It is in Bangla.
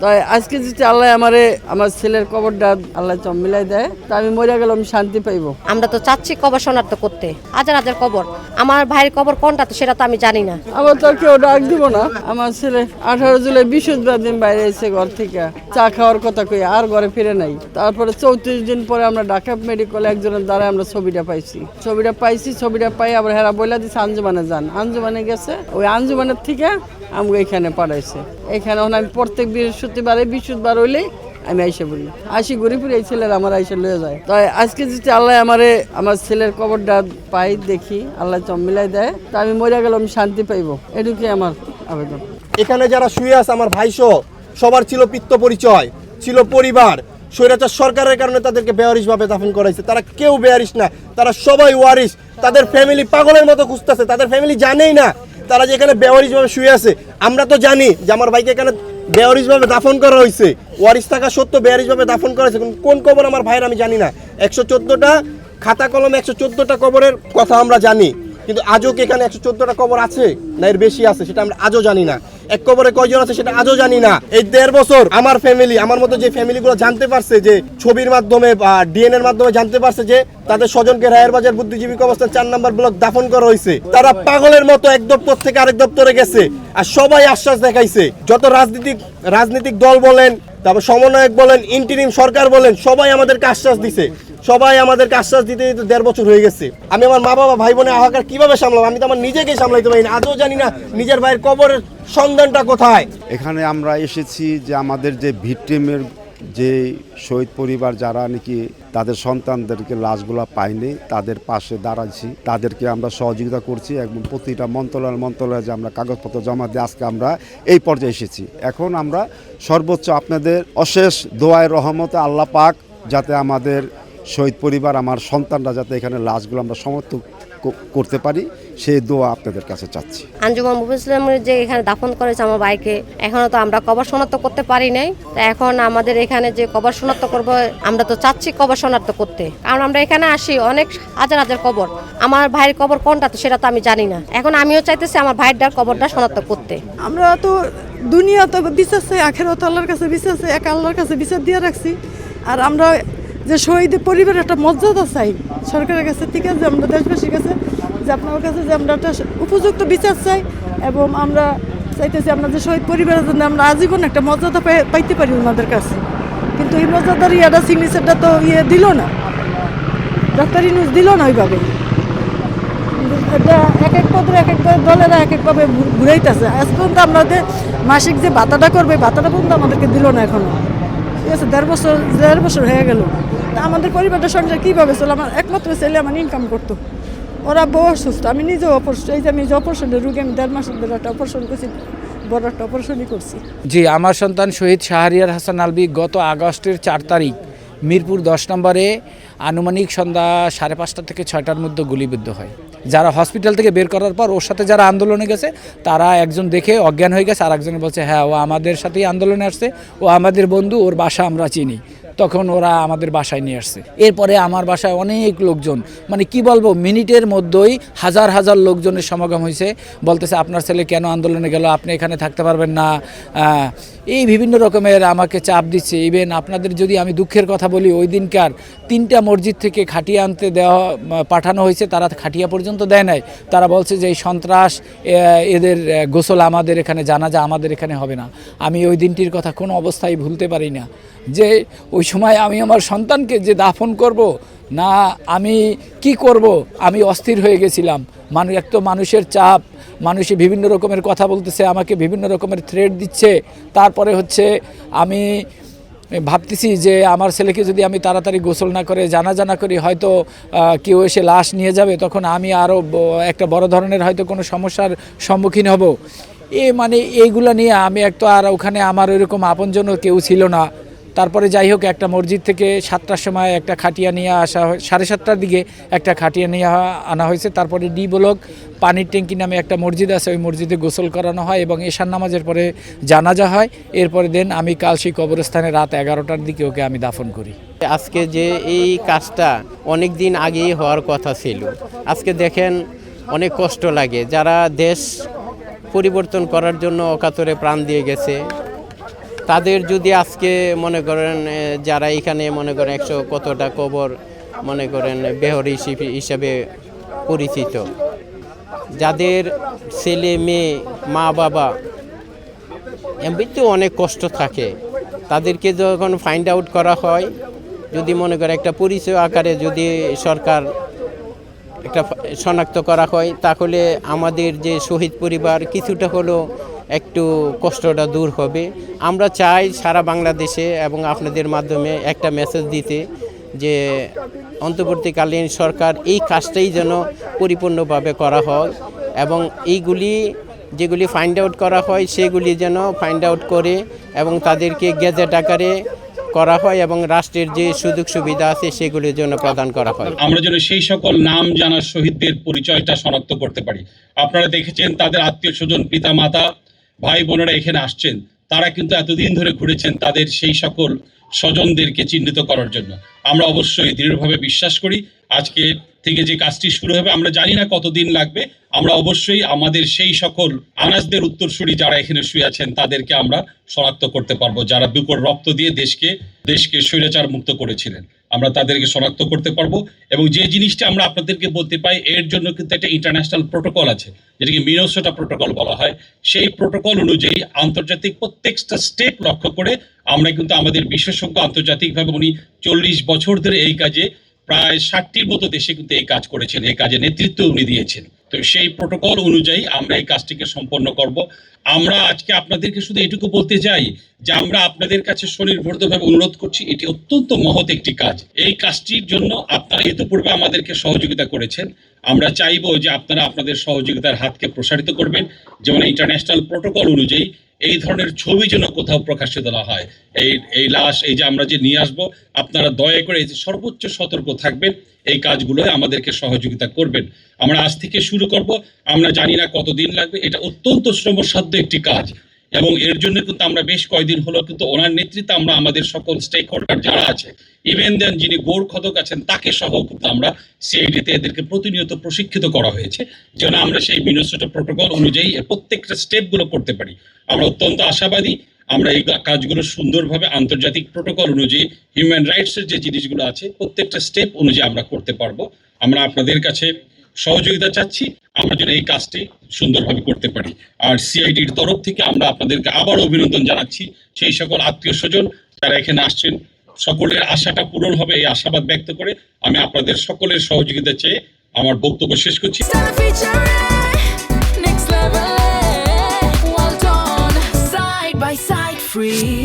তাই আজকে যদি আল্লাহ আমারে আমার ছেলের কবরটা আল্লাহ মিলাই দেয় তা আমি মরে গেলে আমি শান্তি পাইবো। আমরা তো চাচ্ছি কবর শনাক্ত করতে, হাজার হাজার কবর। আমার ভাইয়ের কবর কোনটা তো সেটা তো আমি জানি না। আমার তো কেউ ডাক দিব না। আমার ছেলে 18 জুলাই বৃহস্পতিবার দিন বাইরে এসে ঘর থেকে চা খাওয়ার কথা কই আর ঘরে ফিরে নাই। তারপরে 34 দিন পরে আমরা ঢাকা মেডিকেলে একজনের দ্বারা আমরা ছবিটা পাইছি। ছবিটা পাই আবার হেরা বইলা দিচ্ছে আঞ্জুমানে যান। আঞ্জুমানে গেছে, ওই আঞ্জুমানের থেকে আমাকে এখানে পাঠাইছে। এখানে আমি প্রত্যেক বৃহস্পতিবার হইলেই আমি আইসা বলি আসি ঘুরে ফিরে এই ছেলের আমার আইসা লয়ে যায়। তাই আজকে যদি আল্লাহ আমারে আমার ছেলের কবরটা পাই দেখি আল্লাহ মিলাই দেয় তা আমি মরে গেলে আমি শান্তি পাইবো, এটুকুই আমার আবেদন। এখানে যারা শুয়ে আছে আমার ভাইসহ সবার ছিল পিত্ত পরিচয়, ছিল পরিবার। স্বৈরাচার সরকারের কারণে তাদেরকে বেয়ারিশভাবে দাফন করাইছে। তারা কেউ বেয়ারিশ না, তারা সবাই ওয়ারিশ। তাদের ফ্যামিলি পাগলের মতো খুঁজতেছে, তাদের ফ্যামিলি জানেই না তারা যে এখানে বেওয়ারিশভাবে শুয়ে আছে। আমরা তো জানি যে আমার ভাইকে এখানে বেওয়ারিশভাবে দাফন করা হয়েছে, ওয়ারিশ থাকা সত্ত্বেও বেওয়ারিশভাবে দাফন করা হয়েছে। কোন কবর আমার ভাইয়ের আমি জানি না। 114টা খাতা কলমে 114টা কবরের কথা আমরা জানি, কিন্তু আজও কি এখানে 114টা কবর আছে না এর বেশি আছে সেটা আমরা আজও জানি না। এক কবরে কয়জন আছে সেটা আজও জানি না। এই 1.5 বছর আমার ফ্যামিলি, আমার মতো যে ফ্যামিলিগুলো জানতে পারছে, যে ছবির মাধ্যমে বা ডিএনএর মাধ্যমে জানতে পারছে যে তাদের স্বজনকে রায়ের বাজার বুদ্ধিজীবী কবরস্থান 4 নম্বর ব্লক দাফন করা হয়েছে, তারা পাগলের মতো এক দপ্তর থেকে আরেক দপ্তরে গেছে আর সবাই আশ্বাস দেখাইছে। যত রাজনৈতিক দল বলেন, তারপর সমন্বয়ক বলেন, ইন্টারিম সরকার বলেন, সবাই আমাদেরকে আশ্বাস দিছে। সবাই আমাদেরকে আশ্বাস দিতে দিতে 1.5 বছর হয়ে গেছে। আমি আমার মা বাবা ভাই বোনের হাহাকার কিভাবে সামলাবো? আমি তো আমার নিজেকে সামলাইতে পারি না। আজও জানি না নিজের ভাইয়ের কবরের সন্ধানটা কোথায়। এখানে আমরা এসেছি যে আমাদের যে ভিকটিমের যে শহীদ পরিবার যারা নাকি তাদের সন্তানদেরকে লাশগুলো পায়নি, তাদের পাশে দাঁড়াচ্ছি, তাদেরকে আমরা সহযোগিতা করছি এবং প্রতিটা মন্ত্রণালয়ে যে আমরা কাগজপত্র জমা দিয়ে আজকে আমরা এই পর্যায়ে এসেছি। এখন আমরা সর্বোচ্চ আপনাদের অশেষ দোয়ায় রহমতে আল্লাহ পাক যাতে আমাদের শহীদ পরিবার, আমার সন্তানরা যাতে এখানে লাশগুলো আমরা সমর্থন করতে পারি সেই দোয়া আপনাদের কাছে চাচ্ছি। আঞ্জুমান মুফিসলামের যে এখানে দাফন করেছে আমার ভাইকে, এখনো তো আমরা কবর শনাক্ত করতে পারি নাই। তা এখন আমাদের এখানে যে কবর শনাক্ত করবো, আমরা তো চাচ্ছি কবর শনাক্ত করতে, কারণ আমরা এখানে আসি অনেক হাজার হাজার কবর। আমার ভাইয়ের কবর কোনটা তো সেটা তো আমি জানি না। এখন আমিও চাইতেছি আমার ভাইয়ের কবরটা শনাক্ত করতে। আমরা তো দুনিয়া তো বিচার চাই, আখেরাত আল্লাহর কাছে বিচার চাই, এক আল্লাহর কাছে বিচার দিয়ে রাখছি। আর আমরা যে শহীদ পরিবারের একটা মর্যাদা চাই সরকারের কাছে, ঠিক আছে, আমরা দেশবাসীর কাছে, যে আপনার কাছে যে আমরা একটা উপযুক্ত বিচার চাই। এবং আমরা চাইতেছি আমরা যে শহীদ পরিবারের জন্য আমরা আজীবন একটা মর্যাদা পাইতে পারি ওনাদের কাছে। কিন্তু এই মর্যাদার সিগনেচারটা তো দিল না, ডক্টর ইউনূস দিল না ওইভাবে। এটা এক এক পদের এক এক দলেরা এক একভাবে ঘুরাইতেছে। আজ পর্যন্ত আমাদের মাসিক যে ভাতাটা করবে, ভাতাটা পর্যন্ত আমাদেরকে দিল না এখনো। ঠিক আছে, 1.5 বছর হয়ে গেল। তা আমাদের পরিবারটা সংসার কীভাবে চলে? আমার একমাত্র ছেলে আমার ইনকাম করতো, ওরা বউ অসুস্থ, আমি নিজেও অপারেশন, এই যে আমি যে অপারেশনের রুগী, আমি 1.5 মাস ধরে একটা অপারেশন করছি, বড় একটা অপারেশনই করছি। জি, আমার সন্তান শহীদ শাহরিয়ার হাসান আলভী গত আগস্টের 4 তারিখ মিরপুর 10 নম্বরে আনুমানিক সন্ধ্যা 5:30 থেকে 6টার মধ্যে গুলিবিদ্ধ হয়। যারা হসপিটাল থেকে বের করার পর ওর সাথে যারা আন্দোলনে গেছে তারা একজন দেখে অজ্ঞান হয়ে গেছে, আর একজনে বলছে হ্যাঁ ও আমাদের সাথেই আন্দোলনে আসছে, ও আমাদের বন্ধু, ওর বাসা আমরা চিনি। তখন ওরা আমাদের বাসায় নিয়ে আসছে। এরপরে আমার বাসায় অনেক লোকজন, মানে কি বলবো, মিনিটের মধ্যেই হাজার হাজার লোকজনের সমাগম হয়েছে। বলতেছে আপনার ছেলে কেন আন্দোলনে গেল, আপনি এখানে থাকতে পারবেন না, এই বিভিন্ন রকমের আমাকে চাপ দিচ্ছে। ইভেন আপনাদের যদি আমি দুঃখের কথা বলি, ওই দিনকার 3টা মসজিদ থেকে খাটিয়া আনতে পাঠানো হয়েছে, তারা খাটিয়া পর্যন্ত দেয় নাই। তারা বলছে যে এই সন্ত্রাস, এদের গোসল আমাদের এখানে, জানাজা আমাদের এখানে হবে না। আমি ওই দিনটির কথা কোনো অবস্থায় ভুলতে পারি না, যে ওই সময় আমি আমার সন্তানকে যে দাফন করব না আমি কি করব, আমি অস্থির হয়ে গেছিলাম। এক তো মানুষের চাপ, মানুষে বিভিন্ন রকমের কথা বলতেছে, আমাকে বিভিন্ন রকমের থ্রেট দিচ্ছে। তারপরে হচ্ছে আমি ভাবতেছি যে আমার ছেলেকে যদি আমি তাড়াতাড়ি গোসল না করে জানাজা না করি, হয়তো কেউ এসে লাশ নিয়ে যাবে, তখন আমি আরও একটা বড় ধরনের হয়তো কোনো সমস্যার সম্মুখীন হব। মানে এইগুলো নিয়ে আমি আর ওখানে আমার ওইরকম আপনজনও কেউ ছিল না। তারপরে যাই হোক, একটা মসজিদ থেকে 7টার সময় একটা খাটিয়া নিয়ে আসা হয়, 7:30টার দিকে একটা খাটিয়া নিয়ে আনা হয়েছে। তারপরে ডি ব্লক পানির ট্যাঙ্কি নামে একটা মসজিদ আছে, ওই মসজিদে গোসল করানো হয় এবং এশার নামাজের পরে জানাজা হয়। এরপরে দেন আমি কালশী কবরস্থানে রাত 11টার দিকে ওকে আমি দাফন করি। আজকে যে এই কাজটা অনেক দিন আগেই হওয়ার কথা ছিল, আজকে দেখেন অনেক কষ্ট লাগে। যারা দেশ পরিবর্তন করার জন্য অকাতরে প্রাণ দিয়ে গেছে, তাদের যদি আজকে মনে করেন যারা এখানে মনে করেন 100 কতটা কবর মনে করেন বেহরি হিসাবে পরিচিত, যাদের ছেলে মেয়ে মা বাবা এমনিতে অনেক কষ্ট থাকে, তাদেরকে যখন ফাইন্ড আউট করা হয়, যদি মনে করে একটা পরিচয় আকারে যদি সরকার একটা শনাক্ত করা হয়, তাহলে আমাদের যে শহীদ পরিবার কিছুটা হলেও একটু কষ্টটা দূর হবে। আমরা চাই সারা বাংলাদেশে এবং আপনাদের মাধ্যমে একটা মেসেজ দিতে যে অন্তর্বর্তীকালীন সরকার এই কাজটাই যেন পরিপূর্ণভাবে করা হয় এবং এইগুলি যেগুলি ফাইন্ড আউট করা হয় সেগুলি যেন ফাইন্ড আউট করে এবং তাদেরকে গেজেট আকারে করা হয় এবং রাষ্ট্রের যে সুযোগ সুবিধা আছে সেগুলির জন্য প্রদান করা হয়। আমরা যেন সেই সকল নাম জানা শহীদদের পরিচয়টা শনাক্ত করতে পারি। আপনারা দেখেছেন তাদের আত্মীয় স্বজন, পিতা মাতা, ভাই বোনেরা এখানে আসছেন, তারা কিন্তু এতদিন ধরে ঘুরেছেন তাদের সেই সকল স্বজনদেরকে চিহ্নিত করার জন্য। আমরা অবশ্যই দৃঢ়ভাবে বিশ্বাস করি আজকে থেকে যে কাজটি শুরু হবে, আমরা জানি না কতদিন লাগবে, আমরা অবশ্যই আমাদের সেই সকল আনাজদের উত্তরসূরি যারা এখানে শুয়ে আছেন তাদেরকে আমরা শনাক্ত করতে পারবো, যারা বুকের রক্ত দিয়ে দেশকে স্বৈরাচার মুক্ত করেছিলেন, আমরা তাদেরকে শনাক্ত করতে পারবো। এবং যে জিনিসটা আমরা আপনাদেরকে বলতে পাই, এর জন্য কিন্তু একটা ইন্টারন্যাশনাল প্রোটোকল আছে, যেটাকে মিনেসোটা প্রোটোকল বলা হয়। সেই প্রোটোকল অনুযায়ী আন্তর্জাতিক প্রত্যেকটা স্টেপ লক্ষ্য করে আমরা কিন্তু আমাদের বিশেষজ্ঞ আন্তর্জাতিকভাবে, উনি 40 বছর ধরে এই কাজে প্রায় 60টির মতো দেশে কিন্তু এই কাজ করেছেন, এই কাজে নেতৃত্ব উনি দিয়েছেন। তো সেই প্রোটোকল অনুযায়ী আমরা এই কাজটিকে সম্পন্ন করব। আমরা আজকে আপনাদেরকে শুধু এটুকু বলতে চাই যে আমরা আপনাদের কাছে স্বনির্ভরভাবে অনুরোধ করছি, এটি অত্যন্ত মহৎ একটি কাজ। এই কাজটির জন্য আপনারা ইতিপূর্বে আমাদেরকে সহযোগিতা করেছেন, আমরা চাইবো যে আপনারা আপনাদের সহযোগিতার হাতকে প্রসারিত করবেন, যেমন ইন্টারন্যাশনাল প্রোটোকল অনুযায়ী এই ধরনের ছবি যেন কোথাও প্রকাশিত না হয়। এই লাশ এই যে আমরা যে নিয়ে আসবো, আপনারা দয়া করে এই যে সর্বোচ্চ সতর্ক থাকবেন, এই কাজগুলো আমাদেরকে সহযোগিতা করবেন। আমরা আজ থেকে শুরু করব, আমরা জানি না কতদিন লাগবে, এটা অত্যন্ত শ্রমসাধ্য একটি কাজ এবং এর জন্য কিন্তু আমরা বেশ কয়েকদিন হলো কিন্তু ওনার নেতৃত্বে আমরা আমাদের সকল স্টেক হোল্ডার যারা আছে, ইভেন দেন যিনি গৌর খদক আছেন তাকে সহ কিন্তু আমরা সিআইডিতে এদেরকে প্রতিনিয়ত প্রশিক্ষিত করা হয়েছে যেন আমরা সেই মিনেসোটা প্রোটোকল অনুযায়ী প্রত্যেকটা স্টেপগুলো করতে পারি। আমরা অত্যন্ত আশাবাদী আমরা এই কাজগুলো সুন্দরভাবে আন্তর্জাতিক প্রোটোকল অনুযায়ী হিউম্যান রাইটসের যে জিনিসগুলো আছে প্রত্যেকটা স্টেপ অনুযায়ী আমরা করতে পারবো। আমরা আপনাদের কাছে সহযোগিতা চাচ্ছি, আমরা যেন এই কাজটি সুন্দরভাবে করতে পারি। আর সিআইডির তরফ থেকে আমরা আপনাদেরকে আবার অভিনন্দন জানাচ্ছি, সেই সকল আত্মীয় স্বজন যারা এখানে আসছেন সকলের আশাটা পূরণ হবে এই আশাবাদ ব্যক্ত করে আমি আপনাদের সকলের সহযোগিতা চেয়ে আমার বক্তব্য শেষ করছি। Free